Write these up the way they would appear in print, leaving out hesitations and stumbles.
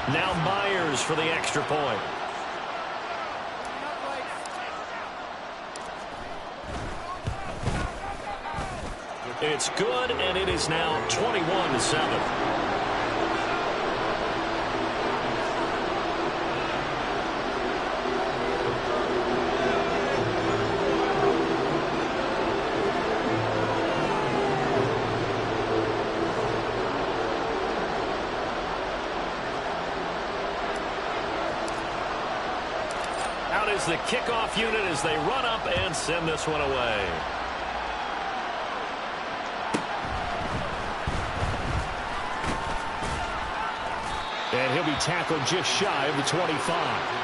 Now Myers for the extra point. It's good, and it is now 21-7. Out is the kickoff unit as they run up and send this one away. And he'll be tackled just shy of the 25.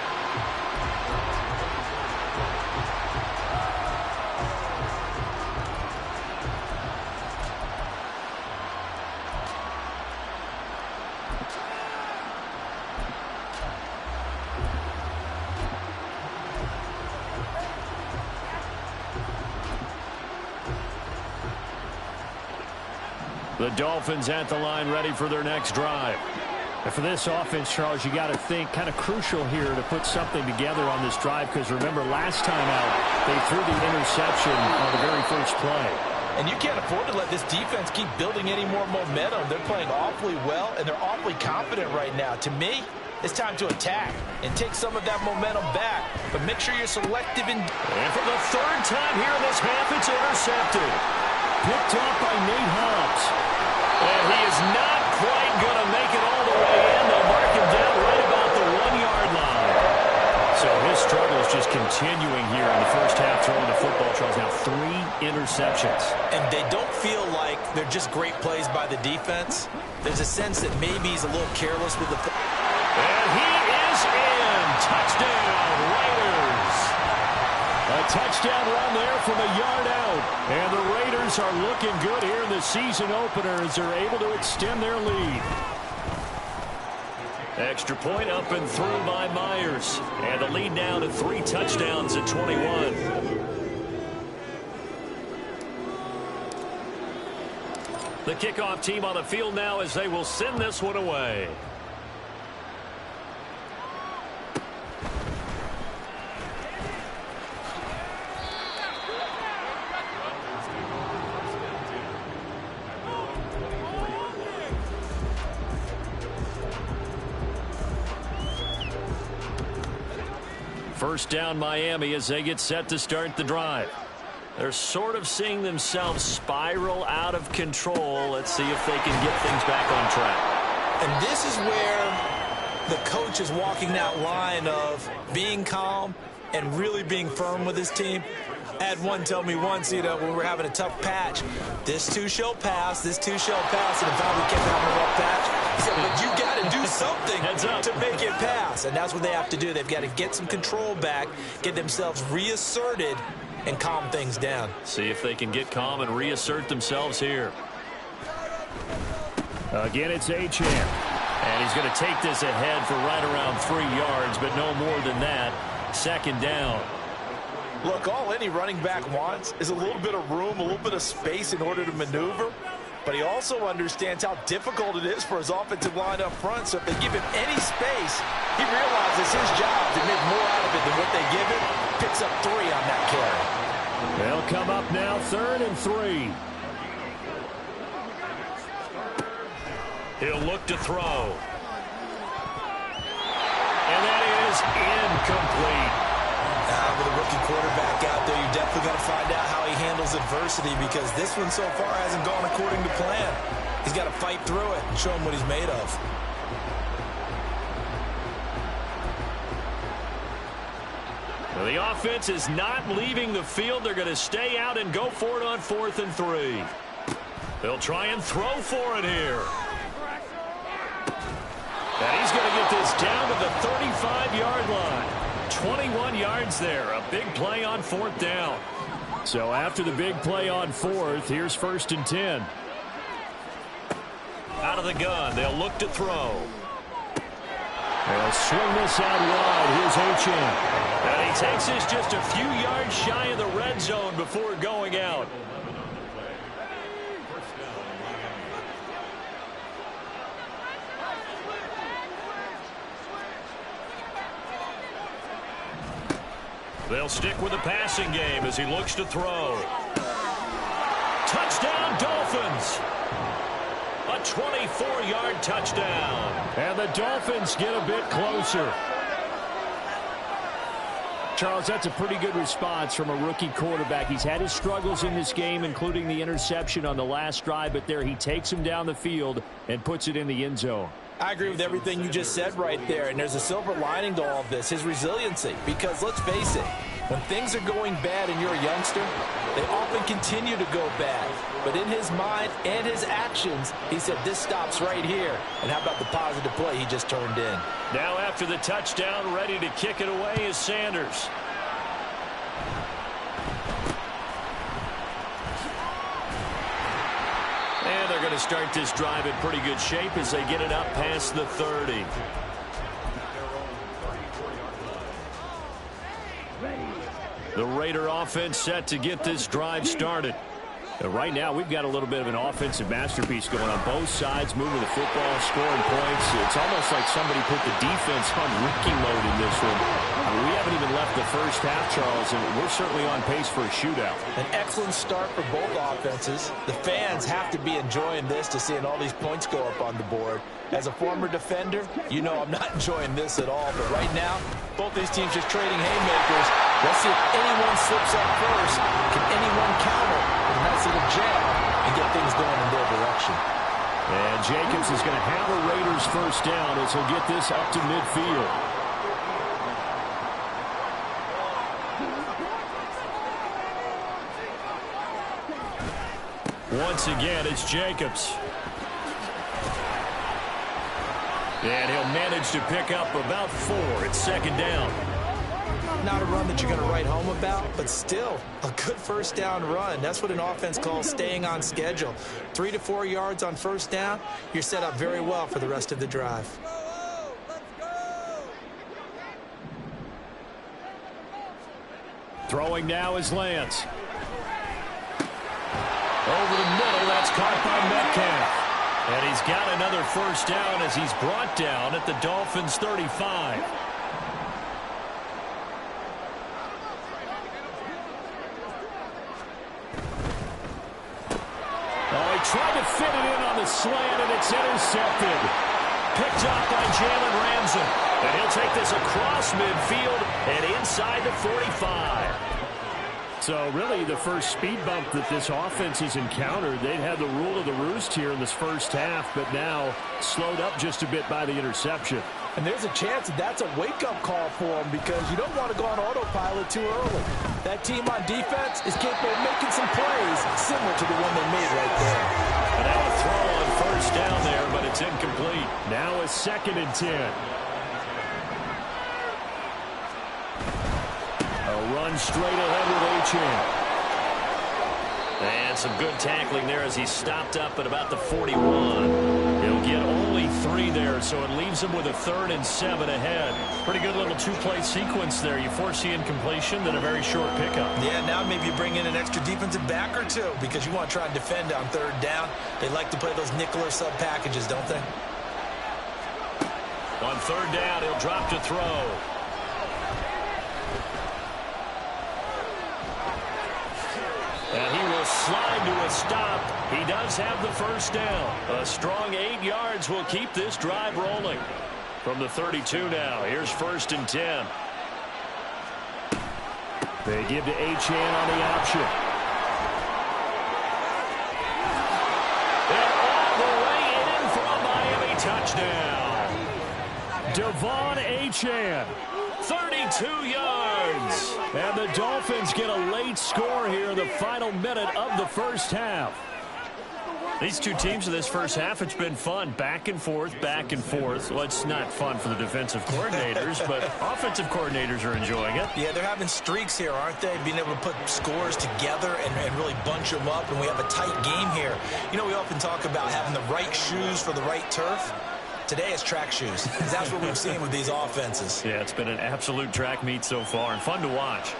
The Dolphins at the line ready for their next drive. And for this offense, Charles, you got to think kind of crucial here to put something together on this drive, because remember last time out they threw the interception on the very first play. And you can't afford to let this defense keep building any more momentum. They're playing awfully well, and they're awfully confident right now. To me, it's time to attack and take some of that momentum back. But make sure you're selective. And for the third time here in this half, it's intercepted. Picked off by Nate Hobbs. And he is not quite going to make it all the way in. They'll mark him down right about the 1-yard line. So his struggle is just continuing here in the first half, throwing the football. Charles, now 3 interceptions. And they don't feel like they're just great plays by the defense. There's a sense that maybe he's a little careless with the... And he is in. Touchdown, Raiders. A touchdown run there from a yard out. And the Raiders are looking good here in the season opener as they're able to extend their lead. Extra point up and through by Myers. And the lead now to 3 touchdowns at 21. The kickoff team on the field now as they will send this one away. First down Miami as they get set to start the drive. They're sort of seeing themselves spiral out of control. Let's see if they can get things back on track. And this is where the coach is walking that line of being calm and really being firm with his team. I had one tell me once, when we were having a tough patch, this too shall pass, this too shall pass, and finally we kept having a rough patch. He said, but you got to do something to make it pass, and that's what they have to do. They've got to get some control back, get themselves reasserted, and calm things down. See if they can get calm and reassert themselves here. Again, it's Achane. And he's going to take this ahead for right around 3 yards, but no more than that. Second down. Look, all any running back wants is a little bit of room, a little bit of space in order to maneuver. But he also understands how difficult it is for his offensive line up front. So if they give him any space, he realizes his job to make more out of it than what they give him. Picks up 3 on that carry. They'll come up now 3rd and 3. He'll look to throw. And that is incomplete. With a rookie quarterback out there, you definitely got to find out how he handles adversity, because this one so far hasn't gone according to plan. He's got to fight through it and show him what he's made of. Well, the offense is not leaving the field. They're going to stay out and go for it on 4th and 3. They'll try and throw for it here. And he's going to get this down to the 35-yard line. 21 yards there. A big play on 4th down. So after the big play on 4th, here's 1st and 10. Out of the gun. They'll look to throw. They'll swing this out wide. Here's Achane. And he takes this just a few yards shy of the red zone before going out. They'll stick with the passing game as he looks to throw. Touchdown, Dolphins! A 24-yard touchdown. And the Dolphins get a bit closer. Charles, that's a pretty good response from a rookie quarterback. He's had his struggles in this game, including the interception on the last drive, but there he takes him down the field and puts it in the end zone. I agree with everything you just said right there, and there's a silver lining to all of this, his resiliency. Because let's face it, when things are going bad and you're a youngster, they often continue to go bad. But in his mind and his actions, he said, this stops right here. And how about the positive play he just turned in? Now after the touchdown, ready to kick it away is Sanders. And they're going to start this drive in pretty good shape as they get it up past the 30. The Raider offense set to get this drive started. Right now, we've got a little bit of an offensive masterpiece going on both sides, moving the football, scoring points. It's almost like somebody put the defense on rookie mode in this one. We haven't even left the first half, Charles, and we're certainly on pace for a shootout. An excellent start for both offenses. The fans have to be enjoying this to seeing all these points go up on the board. As a former defender, you know I'm not enjoying this at all. But right now, both these teams just trading haymakers. Let's see if anyone slips up first. Can anyone counter with a nice little jab and get things going in their direction? And Jacobs is going to have a Raiders first down as he'll get this up to midfield. Once again, it's Jacobs. And he'll manage to pick up about 4. It's second down. Not a run that you're going to write home about, but still a good first down run. That's what an offense calls staying on schedule. 3 to 4 yards on first down, you're set up very well for the rest of the drive. Throwing now is Lance. Over the middle, that's caught by Metcalf. And he's got another first down as he's brought down at the Dolphins' 35. Oh, he tried to fit it in on the slant, and it's intercepted. Picked up by Jalen Ramsey. And he'll take this across midfield and inside the 45. So really the first speed bump that this offense has encountered, they'd had the rule of the roost here in this first half, but now slowed up just a bit by the interception. And there's a chance that that's a wake-up call for them because you don't want to go on autopilot too early. That team on defense is capable of making some plays similar to the one they made right there. And now a throw on first down there, but it's incomplete. Now a 2nd and 10. Run straight ahead with Achane. And some good tackling there as he stopped up at about the 41. He'll get only 3 there, so it leaves him with a 3rd and 7 ahead. Pretty good little 2-play sequence there. You foresee incompletion, then a very short pickup. Yeah, now maybe you bring in an extra defensive back or 2 because you want to try and defend on 3rd down. They like to play those nickel or sub packages, don't they? On 3rd down, he'll drop to throw. And he will slide to a stop. He does have the first down. A strong 8 yards will keep this drive rolling. From the 32 now, here's 1st and 10. They give to Achane on the option. And all the way in for a Miami touchdown. Devon Achane. 32 yards. And the Dolphins get a late score here in the final minute of the first half. These two teams in this first half, it's been fun. Back and forth, back and forth. Well, it's not fun for the defensive coordinators, but offensive coordinators are enjoying it. Yeah, they're having streaks here, aren't they? Being able to put scores together and really bunch them up, and we have a tight game here. You know, we often talk about having the right shoes for the right turf. Today it's track shoes. That's what we've seen with these offenses. Yeah, it's been an absolute track meet so far and fun to watch.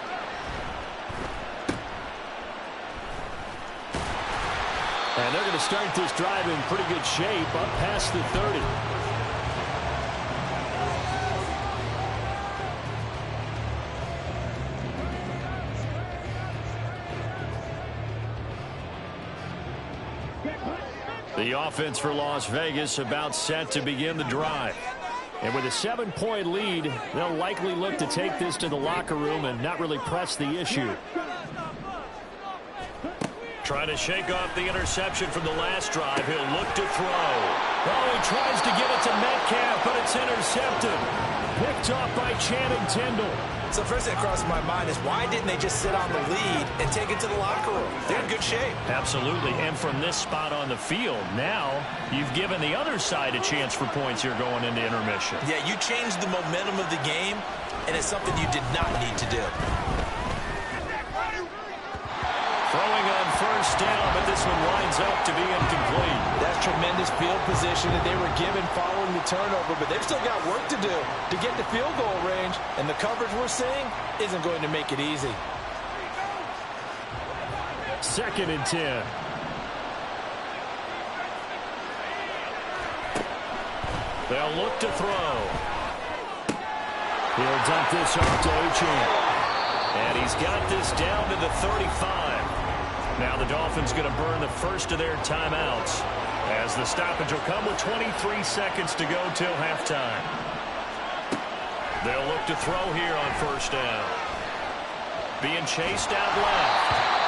And they're going to start this drive in pretty good shape up past the 30. The offense for Las Vegas about set to begin the drive. And with a 7-point lead, they'll likely look to take this to the locker room and not really press the issue. Trying to shake off the interception from the last drive. He'll look to throw. Oh, he tries to get it to Metcalf, but it's intercepted. Picked off by Channing Tindall. So first thing that crosses my mind is why didn't they just sit on the lead and take it to the locker room? They're in good shape. Absolutely. And from this spot on the field, now you've given the other side a chance for points here going into intermission. Yeah, you changed the momentum of the game, and it's something you did not need to do. Throwing on first down, but this one winds up to be incomplete. That's tremendous field position that they were given following the turnover, but they've still got work to do to get the field goal range, and the coverage we're seeing isn't going to make it easy. 2nd and 10. They'll look to throw. He'll dump this off to Achane. And he's got this down to the 35. Now the Dolphins going to burn the first of their timeouts as the stoppage will come with 23 seconds to go till halftime. They'll look to throw here on first down. Being chased out left.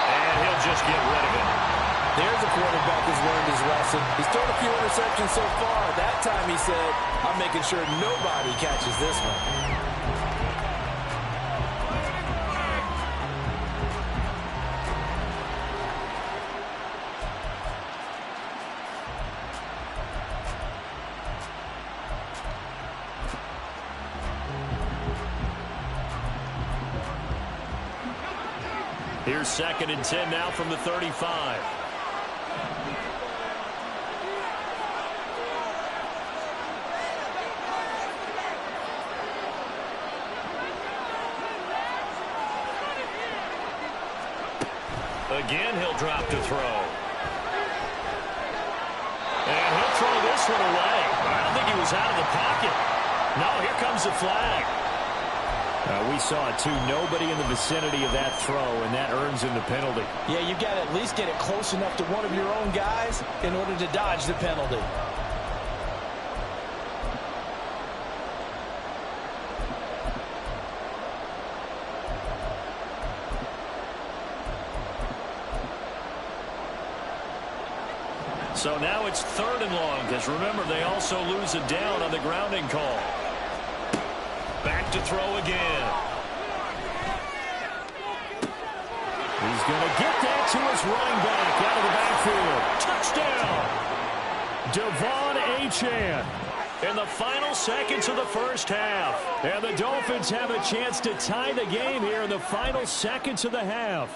And he'll just get rid of it. There's a quarterback who's learned his lesson. He's thrown a few interceptions so far. That time he said, I'm making sure nobody catches this one. Here's 2nd and 10 now from the 35. Again, he'll drop to throw. And he'll throw this one away. I don't think he was out of the pocket. No, here comes the flag. We saw it, too. Nobody in the vicinity of that throw, and that earns him the penalty. Yeah, you got to at least get it close enough to one of your own guys in order to dodge the penalty. So now it's 3rd and long, because remember, they also lose a down on the grounding call. Back to throw again. He's going to get that to his running back out of the backfield. Touchdown! Devon Achane in the final seconds of the first half. And the Dolphins have a chance to tie the game here in the final seconds of the half.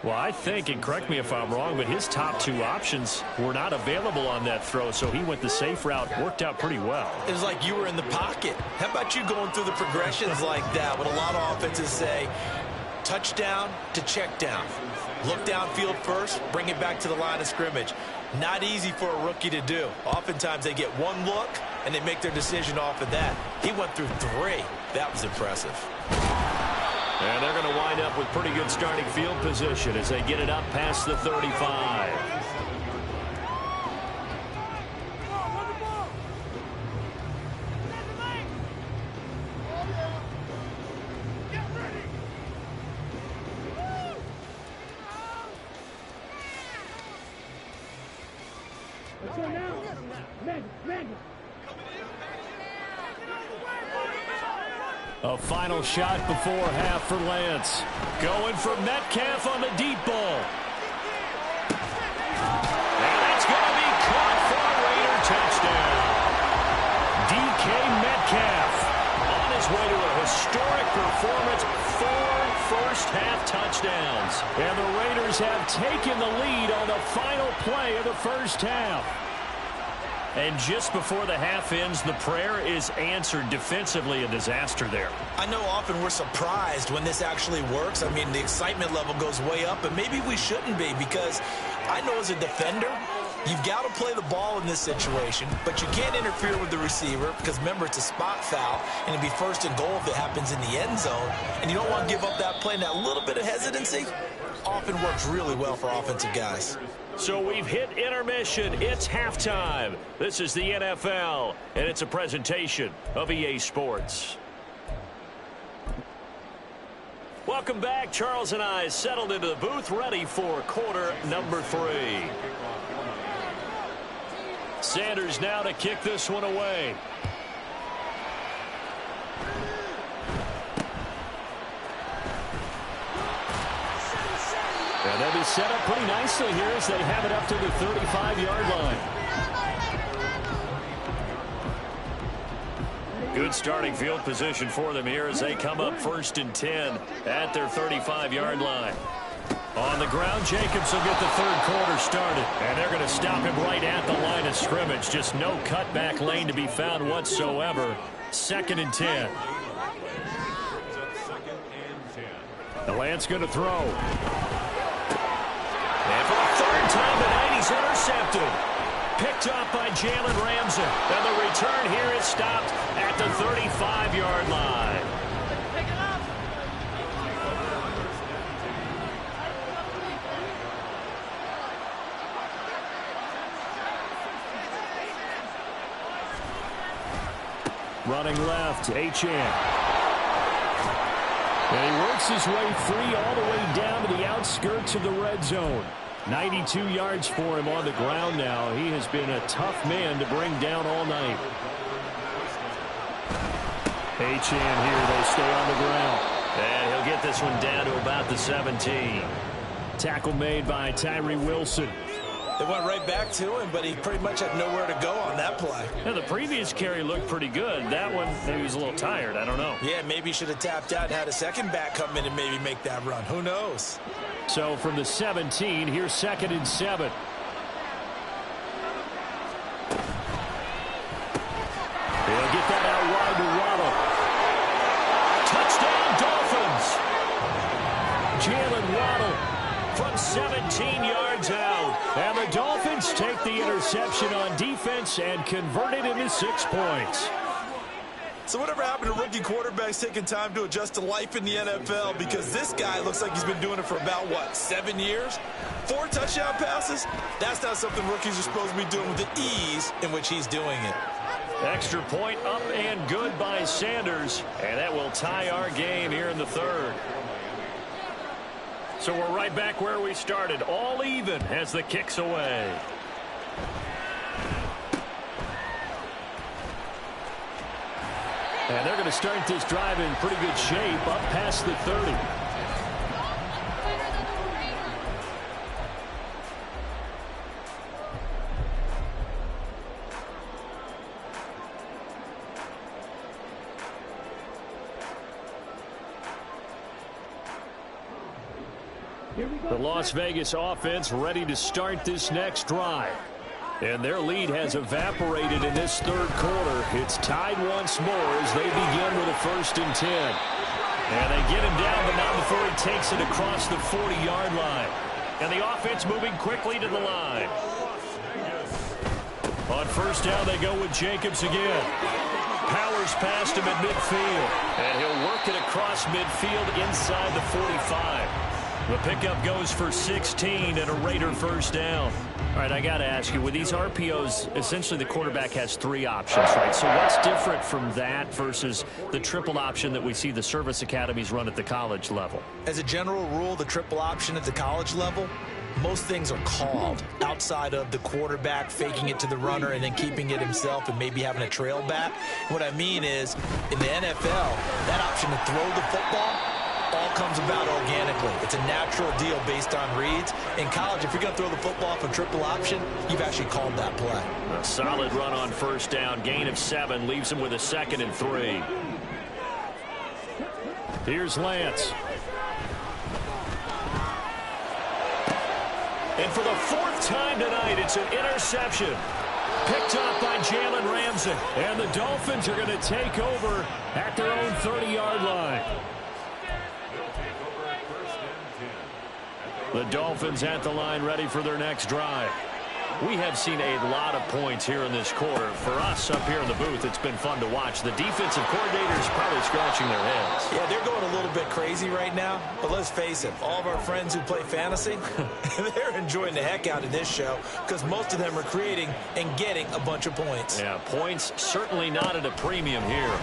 Well, I think, and correct me if I'm wrong, but his top 2 options were not available on that throw, so he went the safe route. Worked out pretty well. It was like you were in the pocket. How about you going through the progressions like that? What a lot of offenses say, touchdown to check down. Look downfield first, bring it back to the line of scrimmage. Not easy for a rookie to do. Oftentimes they get one look, and they make their decision off of that. He went through 3. That was impressive. And they're going to wind up with pretty good starting field position as they get it up past the 35. A final shot before half for Lance. Going for Metcalf on the deep ball. And that's going to be caught for a Raider touchdown. DK Metcalf on his way to a historic performance. 4 first-half touchdowns. And the Raiders have taken the lead on the final play of the first half. And just before the half ends, the prayer is answered. Defensively, a disaster there. I know often we're surprised when this actually works. I mean, the excitement level goes way up, but maybe we shouldn't be, because I know as a defender, you've got to play the ball in this situation, but you can't interfere with the receiver because, remember, it's a spot foul, and it'd be 1st and goal if it happens in the end zone, and you don't want to give up that play. And that little bit of hesitancy often works really well for offensive guys. So we've hit intermission. It's halftime. This is the NFL, and it's a presentation of EA Sports. Welcome back. Charles and I settled into the booth, ready for quarter number 3. Sanders now to kick this one away. And they'll be set up pretty nicely here as they have it up to the 35-yard line. Good starting field position for them here as they come up 1st and 10 at their 35-yard line. On the ground, Jacobs will get the third quarter started. And they're going to stop him right at the line of scrimmage. Just no cutback lane to be found whatsoever. 2nd and 10. The Lance going to throw. And for the 3rd time tonight, he's intercepted. Picked off by Jalen Ramsey. And the return here is stopped at the 35-yard line. Pick it up. Running left, Achane. And he works his way free all the way down to the outskirts of the red zone. 92 yards for him on the ground now. He has been a tough man to bring down all night. Achane here, they stay on the ground. And he'll get this one down to about the 17. Tackle made by Tyree Wilson. They went right back to him, but he pretty much had nowhere to go on that play. Yeah, the previous carry looked pretty good. That one, maybe he was a little tired. I don't know. Yeah, maybe he should have tapped out and had a second back come in and maybe make that run. Who knows? So from the 17, here's 2nd and 7. They'll get that out wide to Waddle. Touchdown, Dolphins. Jalen Waddle from 17 yards out. And the Dolphins take the interception on defense and convert it into 6 points. So whatever happened to rookie quarterbacks taking time to adjust to life in the NFL? Because this guy looks like he's been doing it for about, 7 years? 4 touchdown passes? That's not something rookies are supposed to be doing with the ease in which he's doing it. Extra point up and good by Sanders. And that will tie our game here in the 3rd. So we're right back where we started. All even as the kick's away. And they're going to start this drive in pretty good shape up past the 30. The Las Vegas offense ready to start this next drive. And their lead has evaporated in this 3rd quarter. It's tied once more as they begin with a 1st and 10. And they get him down, but not before he takes it across the 40-yard line. And the offense moving quickly to the line. On 1st down, they go with Jacobs again. Powers past him at midfield. And he'll work it across midfield inside the 45. The pickup goes for 16 and a Raider 1st down. All right, I got to ask you, with these RPOs, essentially the quarterback has 3 options, right? So what's different from that versus the triple option that we see the service academies run at the college level? As a general rule, the triple option at the college level, most things are called outside of the quarterback faking it to the runner and then keeping it himself and maybe having a trail back. What I mean is, in the NFL, that option to throw the football all comes about organically. It's a natural deal based on reads. In college, if you're going to throw the football for triple option, you've actually called that play. A solid run on 1st down. Gain of 7 leaves him with a 2nd and 3. Here's Lance. And for the 4th time tonight, it's an interception. Picked off by Jalen Ramsey. And the Dolphins are going to take over at their own 30-yard line. The Dolphins at the line ready for their next drive. We have seen a lot of points here in this quarter. For us up here in the booth, it's been fun to watch. The defensive coordinators probably scratching their heads. Yeah, they're going a little bit crazy right now. But let's face it, all of our friends who play fantasy, they're enjoying the heck out of this show because most of them are creating and getting a bunch of points. Yeah, points certainly not at a premium here.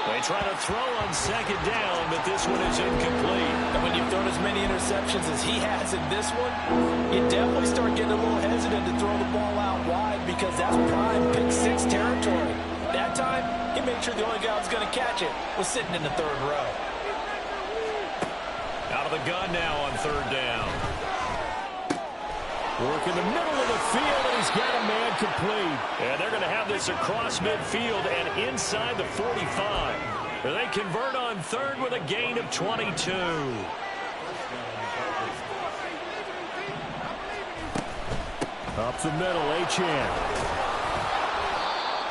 They try to throw on second down, but this one is incomplete. And when you've thrown as many interceptions as he has in this one, you definitely start getting a little hesitant to throw the ball out wide because that's prime pick six territory. That time, he made sure the only guy who was going to catch it was sitting in the third row. Out of the gun now on third down. Work in the middle of the field, and he's got a man complete. And they're going to have this across midfield and inside the 45. They convert on third with a gain of 22. Up the middle, Achane.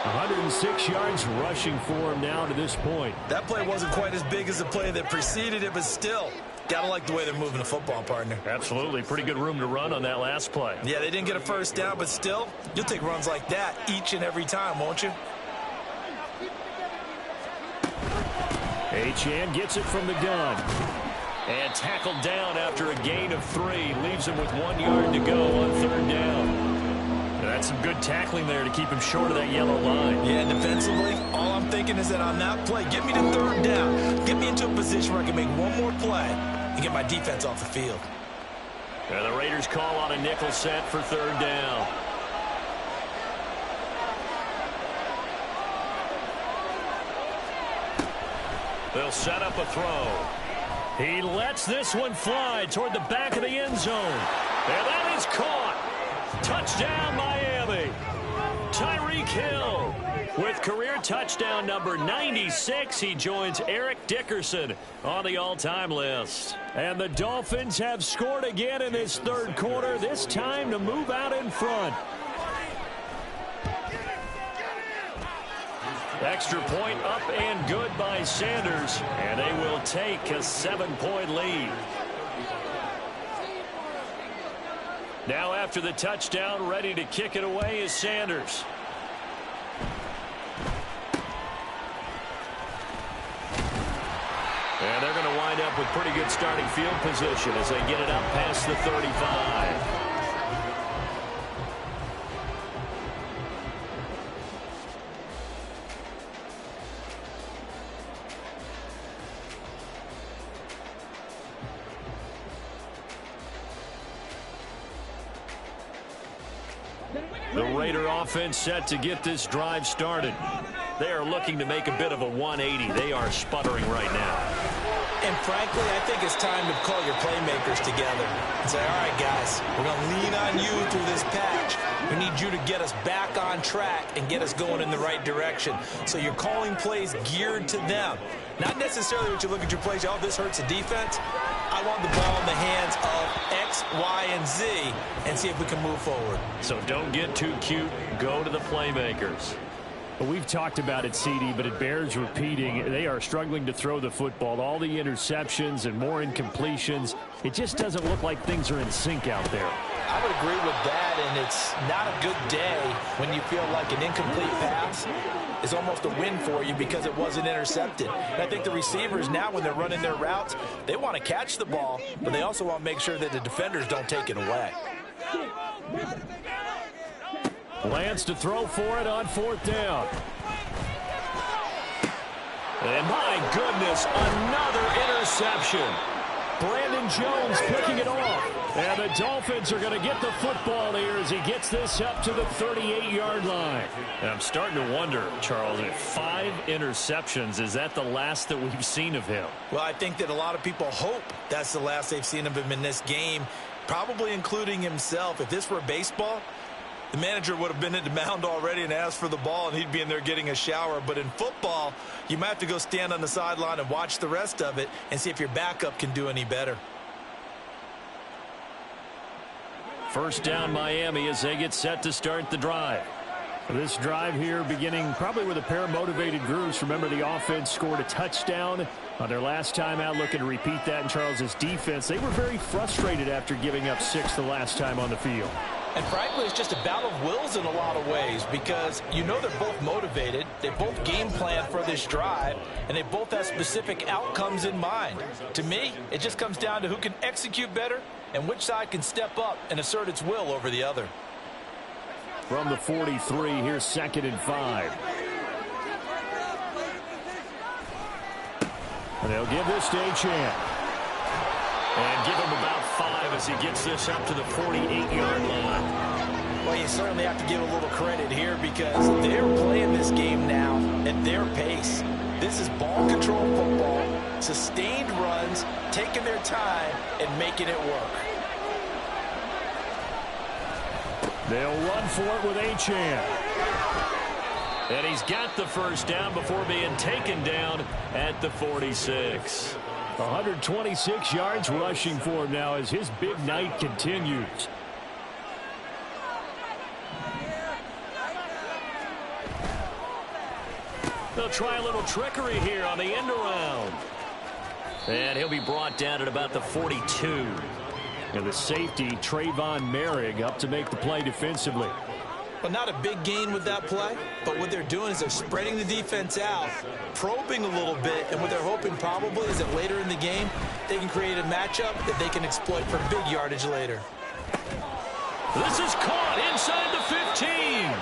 106 yards rushing for him now to this point. That play wasn't quite as big as the play that preceded it, but still, gotta like the way they're moving the football, partner. Absolutely. Pretty good room to run on that last play. Yeah, they didn't get a first down, but still, you'll take runs like that each and every time, won't you? Achane gets it from the gun. And tackled down after a gain of 3. Leaves him with 1 yard to go on third down. That's some good tackling there to keep him short of that yellow line. Yeah, and defensively, all I'm thinking is that on that play, get me to third down. Get me into a position where I can make one more play and get my defense off the field. And the Raiders call on a nickel set for third down. They'll set up a throw. He lets this one fly toward the back of the end zone. And that is caught. Touchdown, Miami. Tyreek Hill with career touchdown number 96. He joins Eric Dickerson on the all-time list. And the Dolphins have scored again in this third quarter, this time to move out in front. Extra point up and good by Sanders, and they will take a 7-point lead. Now after the touchdown, ready to kick it away is Sanders. And they're going to wind up with pretty good starting field position as they get it up past the 35. The Raider offense set to get this drive started. They are looking to make a bit of a 180. They are sputtering right now. And frankly, I think it's time to call your playmakers together and say, all right, guys, we're going to lean on you through this patch. We need you to get us back on track and get us going in the right direction. So you're calling plays geared to them. Not necessarily what you look at your plays, oh, this hurts the defense. I want the ball in the hands of X, Y, and Z and see if we can move forward. So don't get too cute. Go to the playmakers. Well, we've talked about it, CD, but it bears repeating. They are struggling to throw the football. All the interceptions and more incompletions. It just doesn't look like things are in sync out there. I would agree with that, and it's not a good day when you feel like an incomplete pass is almost a win for you because it wasn't intercepted. And I think the receivers now, when they're running their routes, they want to catch the ball, but they also want to make sure that the defenders don't take it away. Lance to throw for it on fourth down. And my goodness, another interception. Brandon Jones picking it off. And the Dolphins are going to get the football here as he gets this up to the 38-yard line. And I'm starting to wonder, Charles, if 5 interceptions, is that the last that we've seen of him? Well, I think that a lot of people hope that's the last they've seen of him in this game, probably including himself. If this were baseball, the manager would have been at the mound already and asked for the ball, and he'd be in there getting a shower. But in football, you might have to go stand on the sideline and watch the rest of it and see if your backup can do any better. First down, Miami, as they get set to start the drive. This drive here beginning probably with a pair of motivated groups. Remember, the offense scored a touchdown On their last time out, looking to repeat that in Charles's defense, they were very frustrated after giving up 6 the last time on the field. And frankly, it's just a battle of wills in a lot of ways because you know they're both motivated, they both game plan for this drive, and they both have specific outcomes in mind. To me, it just comes down to who can execute better and which side can step up and assert its will over the other. From the 43, here's 2nd and 5. And they'll give this to Achane. And give him about 5 as he gets this up to the 48-yard line. Well, you certainly have to give a little credit here because they're playing this game now at their pace. This is ball control football, sustained runs, taking their time, and making it work. They'll run for it with Achane. And he's got the first down before being taken down at the 46. 126 yards rushing for him now as his big night continues. They'll try a little trickery here on the end around. And he'll be brought down at about the 42. And the safety, Trayvon Merrick, up to make the play defensively. Well, not a big gain with that play, but what they're doing is they're spreading the defense out, probing a little bit, and what they're hoping probably is that later in the game, they can create a matchup that they can exploit for big yardage later. This is caught inside the 15.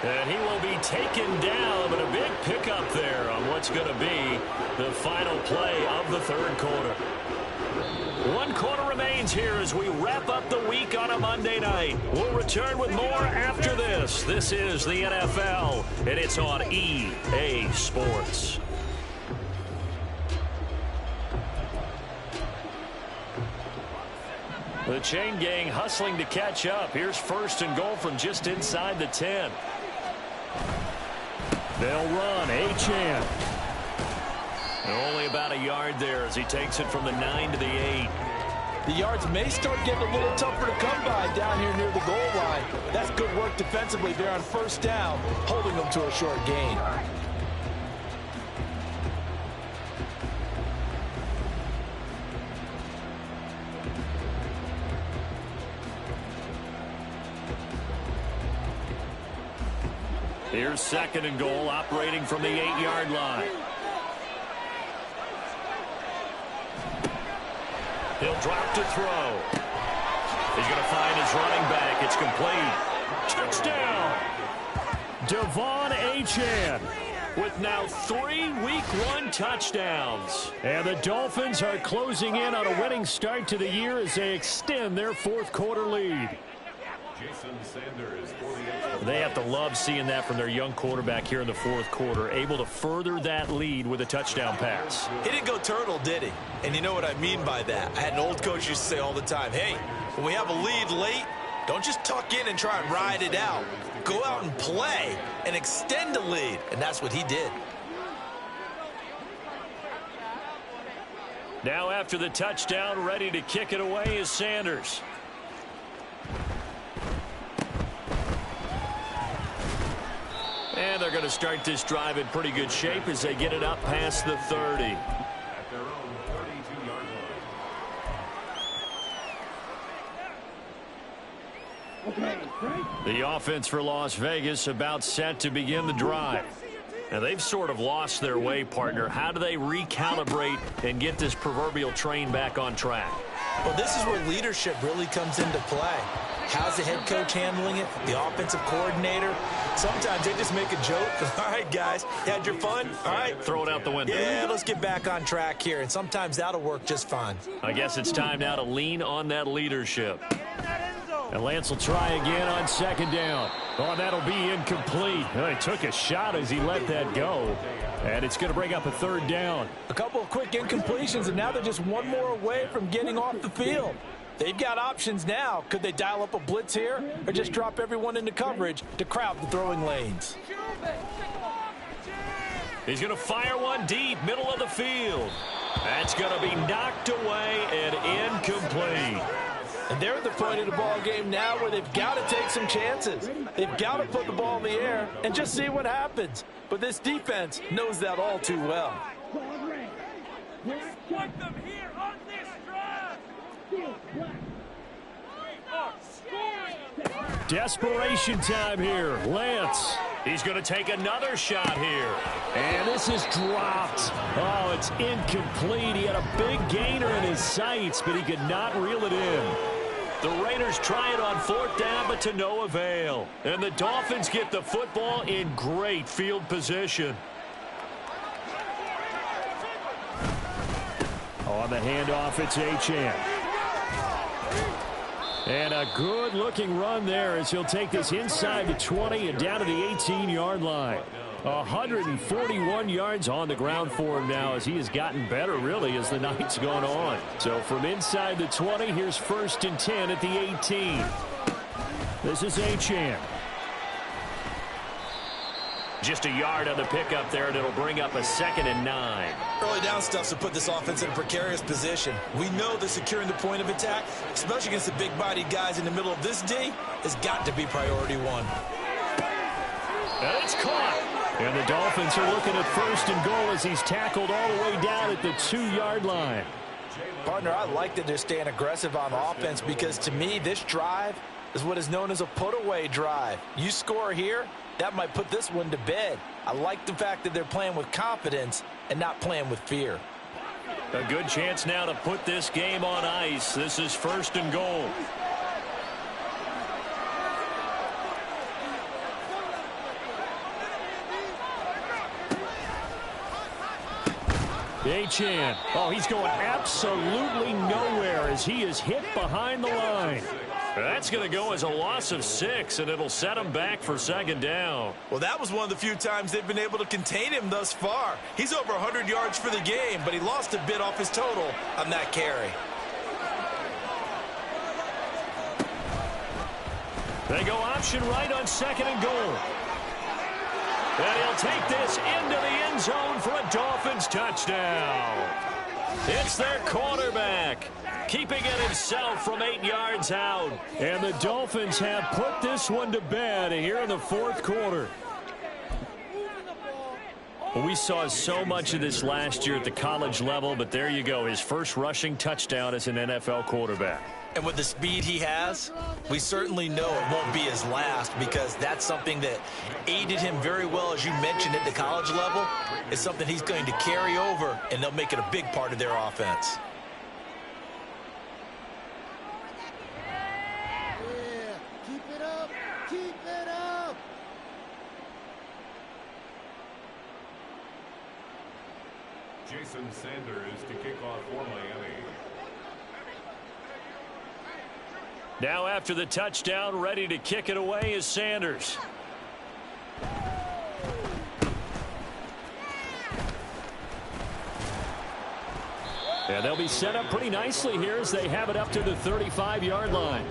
And he will be taken down, but a big pickup there on what's going to be the final play of the third quarter. 1 quarter remains here as we wrap up the week on a Monday night. We'll return with more after this. This is the NFL, and it's on EA Sports. The chain gang hustling to catch up. Here's 1st and goal from just inside the 10. They'll run. Achane. Only about a yard there as he takes it from the 9 to the 8. The yards may start getting a little tougher to come by down here near the goal line. That's good work defensively there on 1st down, holding them to a short gain. Here's 2nd and goal, operating from the 8-yard line. He'll drop to throw. He's going to find his running back. It's complete. Touchdown! Devon Achane with now 3 Week 1 touchdowns. And the Dolphins are closing in on a winning start to the year as they extend their 4th quarter lead. They have to love seeing that from their young quarterback here in the 4th quarter, able to further that lead with a touchdown pass. He didn't go turtle, did he? And you know what I mean by that. I had an old coach used to say all the time, hey, when we have a lead late, don't just tuck in and try and ride it out. Go out and play and extend the lead. And that's what he did. Now after the touchdown, ready to kick it away is Sanders. And they're going to start this drive in pretty good shape as they get it up past the 30. At their own 32-yard line. The offense for Las Vegas about set to begin the drive. Now they've sort of lost their way, partner. How do they recalibrate and get this proverbial train back on track? Well, this is where leadership really comes into play. How's the head coach handling it? The offensive coordinator? Sometimes they just make a joke. All right, guys, you had your fun? All right. Throw it out the window. Yeah, let's get back on track here. And sometimes that'll work just fine. I guess it's time now to lean on that leadership. And Lance will try again on 2nd down. Oh, that'll be incomplete. He took a shot as he let that go. And it's going to bring up a 3rd down. A couple of quick incompletions, and now they're just one more away from getting off the field. They've got options now. Could they dial up a blitz here or just drop everyone into coverage to crowd the throwing lanes? He's going to fire one deep, middle of the field. That's going to be knocked away and incomplete. And they're at the point of the ball game now where they've got to take some chances. They've got to put the ball in the air and just see what happens. But this defense knows that all too well. Want them here on this drive. Desperation time here. Lance. He's going to take another shot here. And this is dropped. Oh, it's incomplete. He had a big gainer in his sights, but he could not reel it in. The Raiders try it on 4th down, but to no avail. And the Dolphins get the football in great field position. On the handoff, it's Achane. And a good-looking run there as he'll take this inside the 20 and down to the 18-yard line. 141 yards on the ground for him now as he has gotten better, really, as the night's gone on. So from inside the 20, here's 1st and 10 at the 18. This is Achane. Just a yard on the pickup there, and it'll bring up a 2nd and 9. Early down stuff to put this offense in a precarious position. We know that securing the point of attack, especially against the big-bodied guys in the middle of this D, has got to be priority one. And it's caught. And the Dolphins are looking at 1st and goal as he's tackled all the way down at the 2-yard line. Partner, I like that they're staying aggressive on offense because, to me, this drive is what is known as a put-away drive. You score here, that might put this one to bed. I like the fact that they're playing with confidence and not playing with fear. A good chance now to put this game on ice. This is 1st and goal. Achane. Oh, he's going absolutely nowhere as he is hit behind the line. That's going to go as a loss of 6, and it'll set him back for 2nd down. Well, that was one of the few times they've been able to contain him thus far. He's over 100 yards for the game, but he lost a bit off his total on that carry. They go option right on 2nd and goal. And he'll take this into the end zone for a Dolphins touchdown. It's their quarterback, keeping it himself from 8 yards out. And the Dolphins have put this one to bed here in the 4th quarter. We saw so much of this last year at the college level, but there you go, his first rushing touchdown as an NFL quarterback. And with the speed he has, we certainly know it won't be his last because that's something that aided him very well, as you mentioned, at the college level. It's something he's going to carry over, and they'll make it a big part of their offense. Keep it up! Keep it up! Jason Sanders to kick off for Miami. Now after the touchdown, ready to kick it away is Sanders. And they'll be set up pretty nicely here as they have it up to the 35-yard line.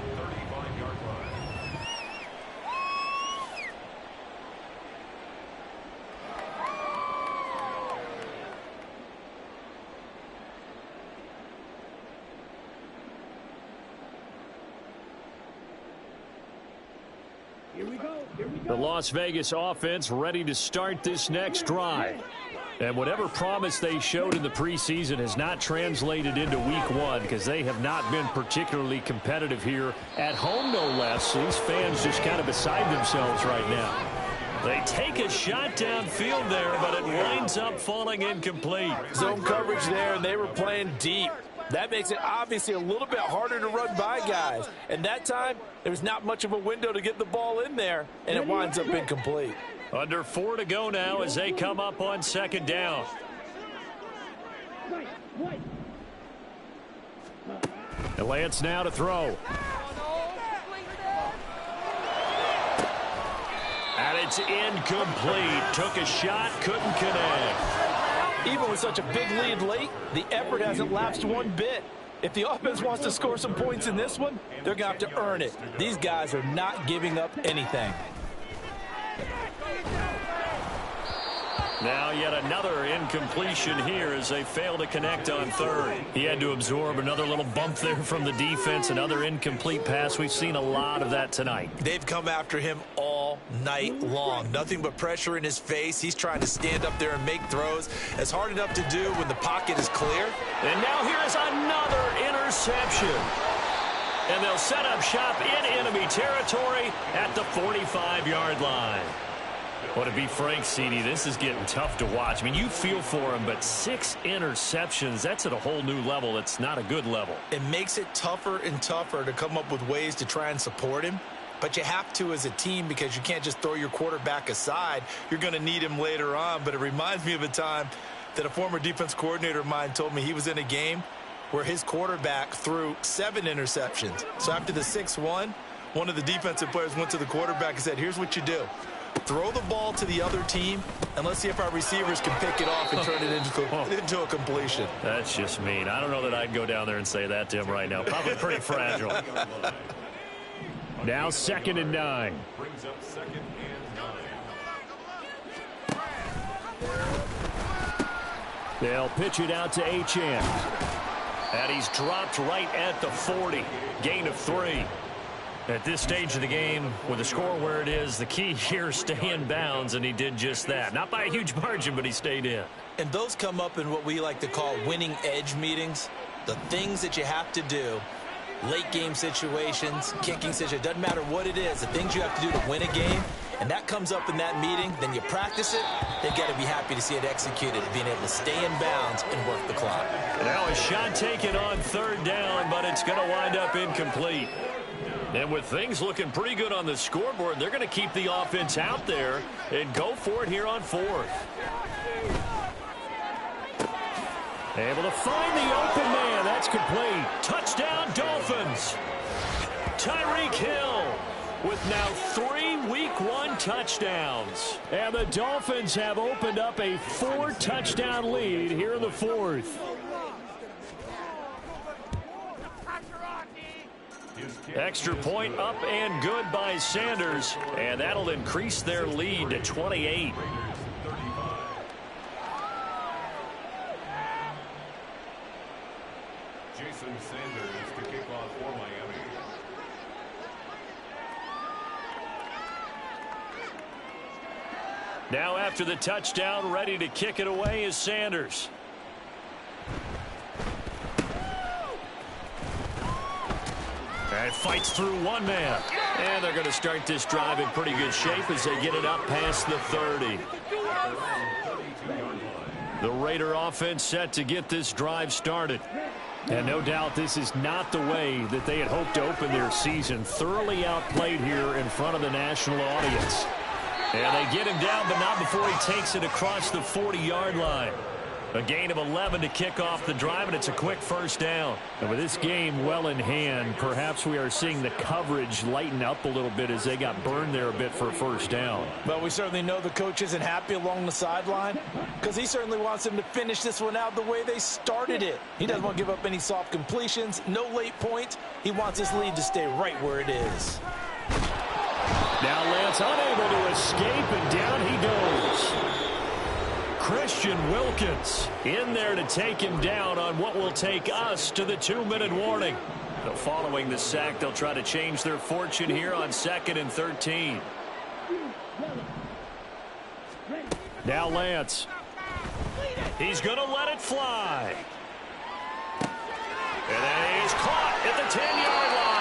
The Las Vegas offense ready to start this next drive. And whatever promise they showed in the preseason has not translated into week 1 because they have not been particularly competitive here at home, no less. These fans just kind of beside themselves right now. They take a shot downfield there, but it winds up falling incomplete. Zone coverage there, and they were playing deep. That makes it obviously a little bit harder to run by guys. And that time, there was not much of a window to get the ball in there, and it winds up incomplete. Under 4 to go now as they come up on 2nd down. And Lance now to throw. And it's incomplete. Took a shot, couldn't connect. Even with such a big lead late, the effort hasn't lapsed one bit. If the offense wants to score some points in this one, they're going to have to earn it. These guys are not giving up anything. Now yet another incompletion here as they fail to connect on 3rd. He had to absorb another little bump there from the defense, another incomplete pass. We've seen a lot of that tonight. They've come after him all all night long. Nothing but pressure in his face. He's trying to stand up there and make throws. It's hard enough to do when the pocket is clear. And now here is another interception. And they'll set up shop in enemy territory at the 45-yard line. Well, to be frank, CD, this is getting tough to watch. I mean, you feel for him, but 6 interceptions, that's at a whole new level. It's not a good level. It makes it tougher and tougher to come up with ways to try and support him. But you have to as a team because you can't just throw your quarterback aside. You're going to need him later on. But it reminds me of a time that a former defense coordinator of mine told me he was in a game where his quarterback threw 7 interceptions. So after the 6-1, one of the defensive players went to the quarterback and said, here's what you do. Throw the ball to the other team, and let's see if our receivers can pick it off and turn it into a completion. That's just mean. I don't know that I'd go down there and say that to him right now. Probably pretty fragile. Now 2nd and 9. Brings up 2nd and 9. They'll pitch it out to Achane. And he's dropped right at the 40. Gain of 3. At this stage of the game, with the score where it is, the key here is stay in bounds, and he did just that. Not by a huge margin, but he stayed in. And those come up in what we like to call winning edge meetings. The things that you have to do, late game situations, kicking situations, doesn't matter what it is, the things you have to do to win a game, and that comes up in that meeting, then you practice it, they've got to be happy to see it executed, being able to stay in bounds and work the clock. Now a shot taken on 3rd down, but it's going to wind up incomplete. And with things looking pretty good on the scoreboard, they're going to keep the offense out there and go for it here on 4th. Able to find the open man. That's complete. Touchdown, Dolphins. Tyreek Hill with now 3 Week 1 touchdowns. And the Dolphins have opened up a 4-touchdown lead here in the 4th. Extra point up and good by Sanders, and that'll increase their lead to 28. Jason Sanders to kick off for Miami. Now after the touchdown, ready to kick it away is Sanders. And fights through one man. And they're going to start this drive in pretty good shape as they get it up past the 30. The Raider offense set to get this drive started. And no doubt this is not the way that they had hoped to open their season. Thoroughly outplayed here in front of the national audience. And they get him down, but not before he takes it across the 40-yard line. A gain of 11 to kick off the drive, and it's a quick 1st down. And with this game well in hand, perhaps we are seeing the coverage lighten up a little bit as they got burned there a bit for a 1st down. Well, we certainly know the coach isn't happy along the sideline because he certainly wants them to finish this one out the way they started it. He doesn't want to give up any soft completions, no late points. He wants his lead to stay right where it is. Now Lance unable to escape, and down he goes. Christian Wilkins in there to take him down on what will take us to the 2-minute warning. Following the sack, they'll try to change their fortune here on 2nd and 13. Now Lance. He's going to let it fly. And then he's caught at the 10-yard line.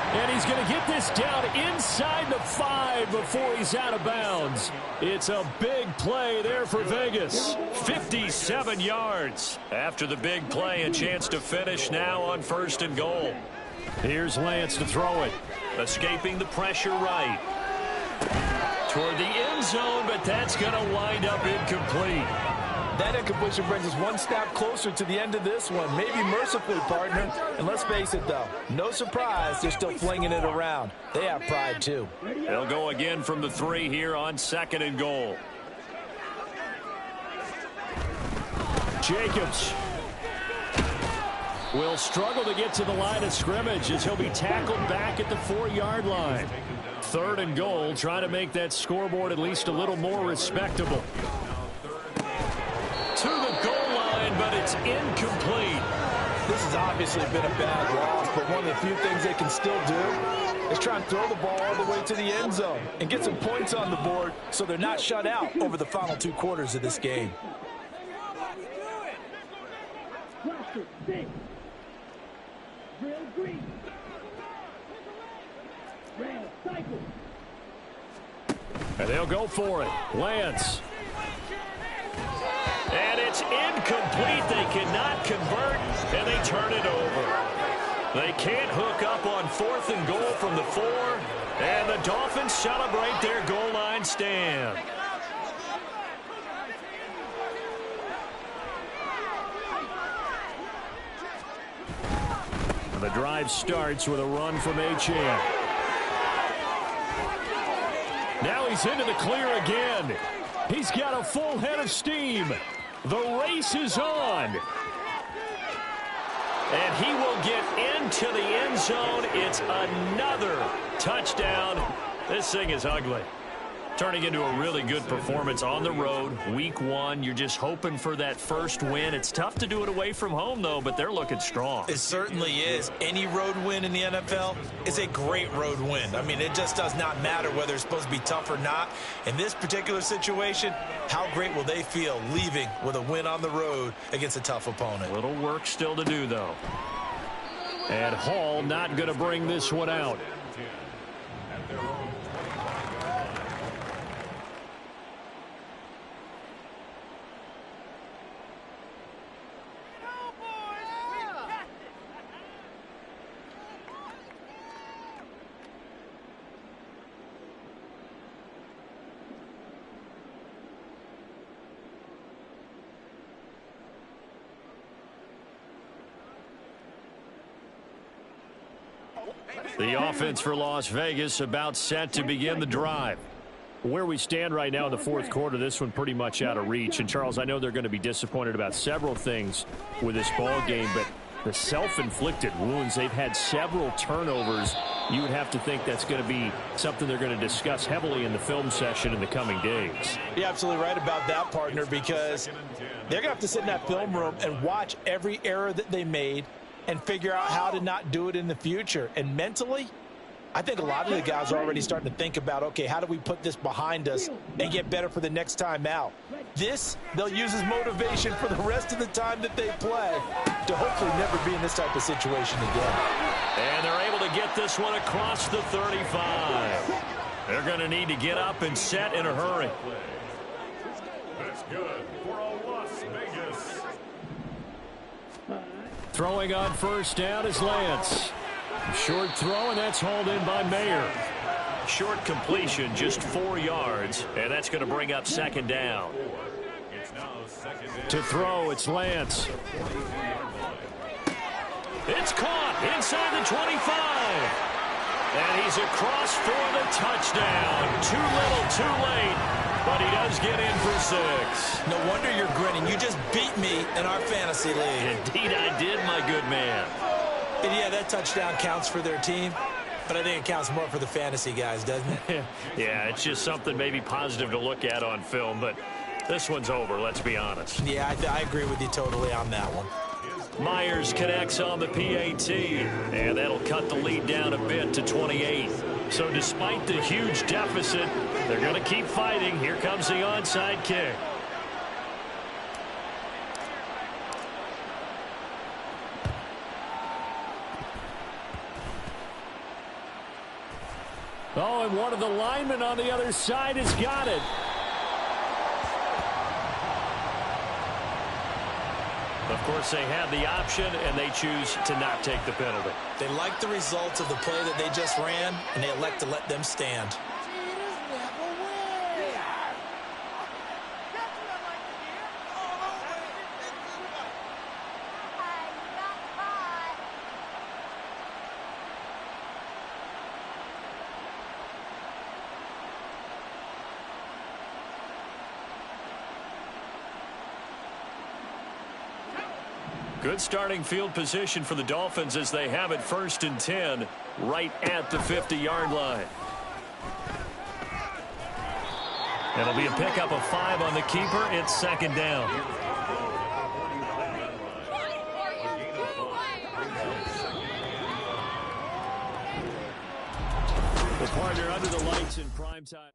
And he's going to get this down inside the 5 before he's out of bounds. It's a big play there for Vegas. 57 yards. After the big play, a chance to finish now on 1st and goal. Here's Lance to throw it. Escaping the pressure right. Toward the end zone, but that's going to wind up incomplete. That incompletion brings us one step closer to the end of this one. Maybe mercifully, partner. And let's face it, though, no surprise, they're still flinging it around. They have pride, too. They'll go again from the 3 here on 2nd and goal. Jacobs will struggle to get to the line of scrimmage as he'll be tackled back at the 4-yard line. 3rd and goal, trying to make that scoreboard at least a little more respectable. To the goal line, but it's incomplete. This has obviously been a bad loss, but one of the few things they can still do is try and throw the ball all the way to the end zone and get some points on the board so they're not shut out over the final 2 quarters of this game. And they'll go for it. Lance. And it's incomplete. They cannot convert, and they turn it over. They can't hook up on 4th and goal from the 4, and the Dolphins celebrate their goal line stand. And the drive starts with a run from Achane. Now he's into the clear again. He's got a full head of steam. The race is on. And he will get into the end zone. It's another touchdown. This thing is ugly. Turning into a really good performance on the road. Week 1, you're just hoping for that first win. It's tough to do it away from home, though, but they're looking strong. It certainly is. Any road win in the NFL is a great road win. I mean, it just does not matter whether it's supposed to be tough or not. In this particular situation, how great will they feel leaving with a win on the road against a tough opponent? Little work still to do, though. And Hall not going to bring this one out. The offense for Las Vegas about set to begin the drive. Where we stand right now in the 4th quarter, this one pretty much out of reach. And, Charles, I know they're going to be disappointed about several things with this ball game, but the self-inflicted wounds, they've had several turnovers. You would have to think that's going to be something they're going to discuss heavily in the film session in the coming days. You're absolutely right about that, partner, because they're going to have to sit in that film room and watch every error that they made and figure out how to not do it in the future. And mentally, I think a lot of the guys are already starting to think about, okay, how do we put this behind us and get better for the next time out? This, they'll use as motivation for the rest of the time that they play to hopefully never be in this type of situation again. And they're able to get this one across the 35. They're going to need to get up and set in a hurry. That's good for a Las Vegas. Throwing on first down is Lance. Short throw, and that's hauled in by Mayer. Short completion, just 4 yards, and that's going to bring up 2nd down. To throw, it's Lance. It's caught inside the 25. And he's across for the touchdown. Too little, too late, but he does get in for 6. No wonder you're grinning. You just beat me in our fantasy league. Indeed I did, my good man. And yeah, that touchdown counts for their team, but I think it counts more for the fantasy guys, doesn't it? Yeah, it's just something maybe positive to look at on film, but this one's over, let's be honest. Yeah, I agree with you totally on that one. Myers connects on the PAT, and that'll cut the lead down a bit to 28. So despite the huge deficit, they're going to keep fighting. Here comes the onside kick. Oh, and one of the linemen on the other side has got it. Of course, they have the option, and they choose to not take the penalty. They like the results of the play that they just ran, and they elect to let them stand. Good starting field position for the Dolphins as they have it 1st and 10 right at the 50-yard line. It'll be a pickup of 5 on the keeper. It's 2nd down. Well, partner, under the lights in prime time.